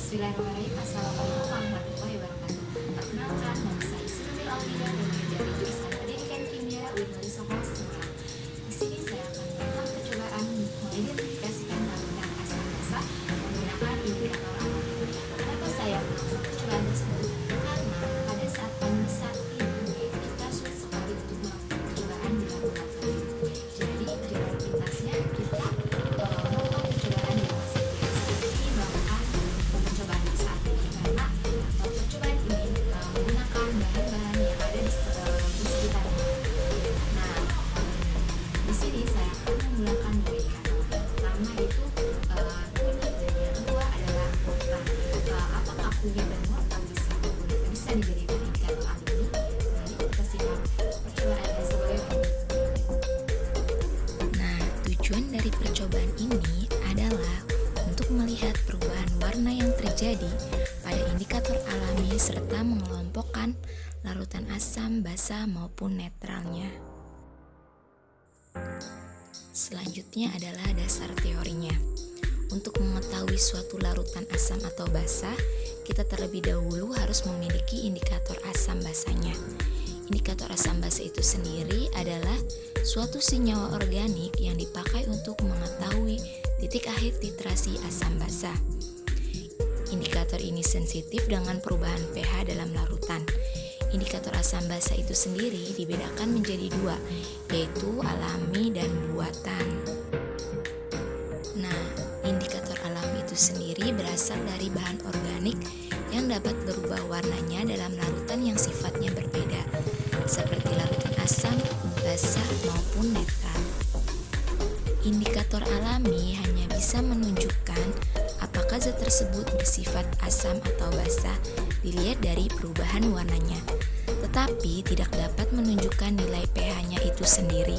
Bismillahirrahmanirrahim. Assalamualaikum warahmatullahi wabarakatuh. Perkenalkan, nama saya Surabel Alvida dari jurusan Pendidikan Kimia Uin Soho Semarang. Di sini saya akan melakukan percobaan mengidentifikasikan bangunan asam basa menggunakan indikator alam. Kenapa saya melakukan percobaan tersebut? Karena pada saat penulisan ini kita sulit sekali untuk melakukan percobaan di laboratorium. Jadi jalan pintasnya kita melakukan percobaan di rumah sakit seperti melakukan percobaan di saat ini, karena percobaan ini menggunakan bahan-bahan yang ada di sekitarnya. Nah, di sini saya akan menggunakan dua indikator. Pertama itu kunyit dan yang kedua adalah wortel. Apakah kunyit dan wortel bisa dijadikan indikator alam ini? Mari kita simak percobaannya sebagai berikut. Nah, tujuan dari percobaan ini adalah untuk melihat perubahan warna yang terjadi pada indikator alami serta mengelompokkan larutan asam, basa maupun netralnya. Selanjutnya adalah dasar teorinya. Untuk mengetahui suatu larutan asam atau basa, kita terlebih dahulu harus memiliki indikator asam basanya. Indikator asam basa itu sendiri adalah suatu senyawa organik yang dipakai untuk mengetahui titik akhir titrasi asam basa. Indikator ini sensitif dengan perubahan pH dalam larutan. Indikator asam basa itu sendiri dibedakan menjadi dua, yaitu alami dan buatan. Nah, indikator alami itu sendiri berasal dari bahan organik yang dapat berubah warnanya dalam larutan yang sifatnya berbeda, seperti larutan asam, basa, maupun netral. Indikator alami hanya bisa menunjukkan apakah zat tersebut bersifat asam atau basa dilihat dari perubahan warnanya, tetapi tidak dapat menunjukkan nilai pH-nya itu sendiri.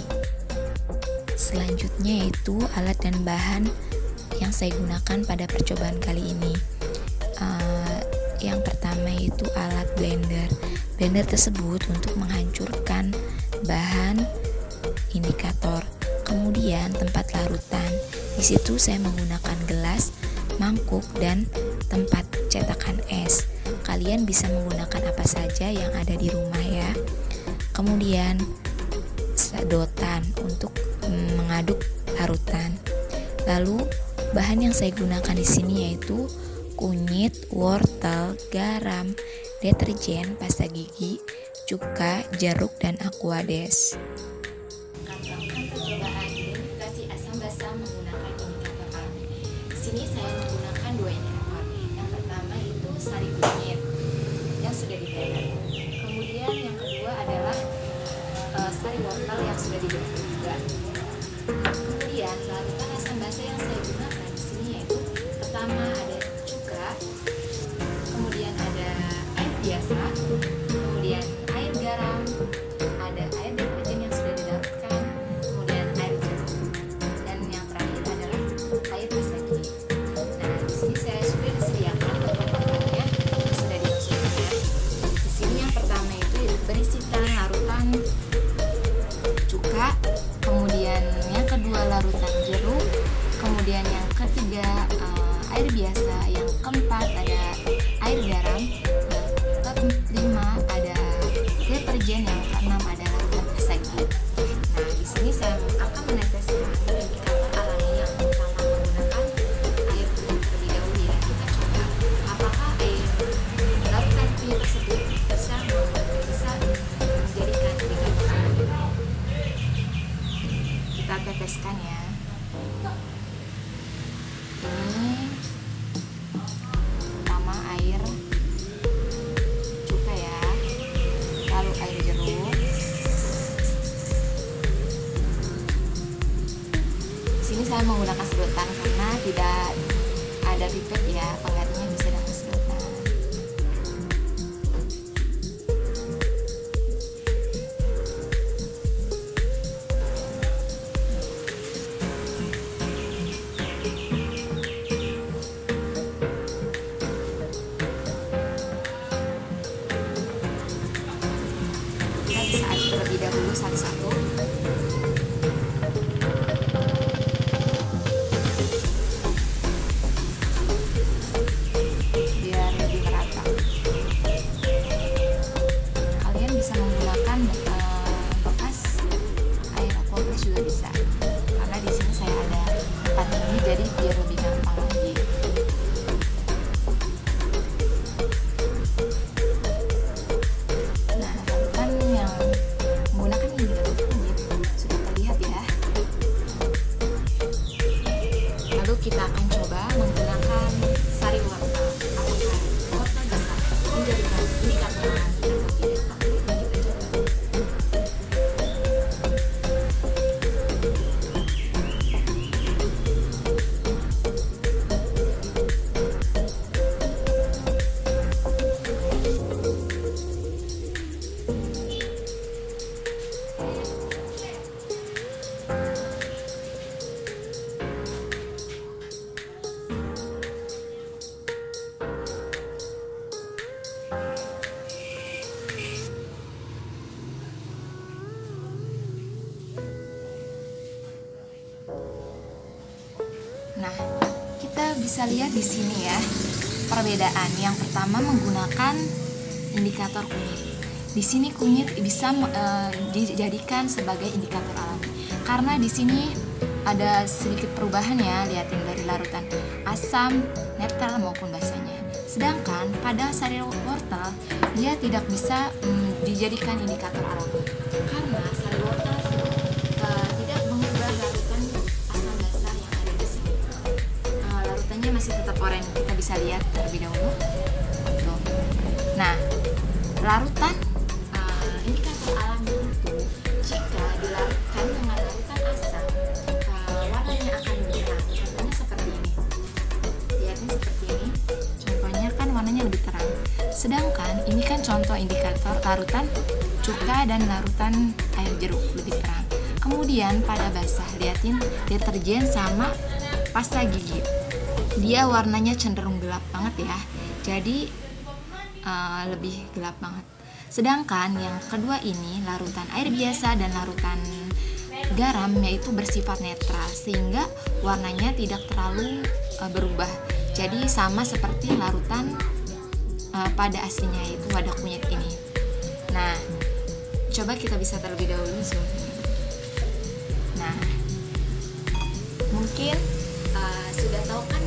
Selanjutnya yaitu alat dan bahan yang saya gunakan pada percobaan kali ini. Yang pertama yaitu alat blender. Blender tersebut untuk menghancurkan bahan indikator. Kemudian tempat larutan. Di situ saya menggunakan gelas, mangkuk, dan tempat cetakan es. Kalian bisa menggunakan apa saja yang ada di rumah ya. Kemudian sedotan untuk mengaduk larutan. Lalu bahan yang saya gunakan di sini yaitu kunyit, wortel, garam, deterjen, pasta gigi, cuka, jeruk, dan aquades. Melakukan percobaan identifikasi asam basa menggunakan indikator alami. Di sini saya menggunakan dua indikator. Yang pertama itu sari kunyit yang sudah di-blender. Kemudian yang kedua adalah sari wortel yang sudah di-blender juga. Kemudian larutan asam basa yang saya gunakan di sini yaitu pertama ada cuka, kemudian ada air biasa, kemudian air garam, ada air deterjen yang sudah dilarutkan, kemudian air jeruk, dan yang terakhir adalah air pasaki. Nah, di sini saya sudah disediakan bahan-bahannya sudah dimasukkan ya. Di sini yang pertama itu berisikan larutan cuka, kemudian yang kedua larutan jeruk, kemudian yang ketiga air biasa, yang keempat ada air garam, yang kelima ada deterjen, yang keenam ada larutan pasaki. Nah, di sini saya akan meneteskan indikator alami yang pertama menggunakan air kunyit terlebih dahulu ya. Kita coba apakah air larutan kunyit tersebut bisa menjadikan indikator alami. Kita teteskan ya. Ini pertama air cuka ya, lalu air jeruk. Di sini saya menggunakan sedotan karena tidak ada pipet ya, penggantinya bisa dengan sedotan. Kita bisa aduk terlebih dahulu satu-satu. jadi biar lebih gampang lagi. Nah, larutan yang menggunakan indikator kunyit sudah terlihat ya. Lalu kita akan coba menggunakan sari wortel. Apakah wortel bisa menjadikan indikator alami atau tidak? Mari kita coba. Nah, kita bisa lihat di sini ya perbedaan. Yang pertama menggunakan indikator kunyit. Di sini kunyit bisa dijadikan sebagai indikator alami karena di sini ada sedikit perubahan ya, lihatin dari larutan asam, netral maupun basanya. Sedangkan pada sari wortel dia tidak bisa dijadikan indikator alami karena sari wortel tidak mengubah larutan asam basa yang ada di sini. Larutannya masih tetap oranye, kita bisa lihat terlebih dahulu. Tuh. Nah, larutan indikator alami itu jika dilarutkan dengan larutan asam, warnanya akan lebih terang. Contohnya seperti ini. Lihatnya seperti ini. Contohnya kan warnanya lebih terang. Sedangkan ini kan contoh indikator larutan cuka dan larutan air jeruk lebih terang. Kemudian pada basah, liatin deterjen sama pasta gigi. Dia warnanya cenderung gelap banget ya. Jadi lebih gelap banget. Sedangkan yang kedua ini larutan air biasa dan larutan garam yaitu bersifat netral sehingga warnanya tidak terlalu berubah. Jadi sama seperti larutan pada aslinya yaitu wadah kunyit ini. Nah, coba kita bisa terlebih dahulu zoom. Nah, mungkin sudah tahu kan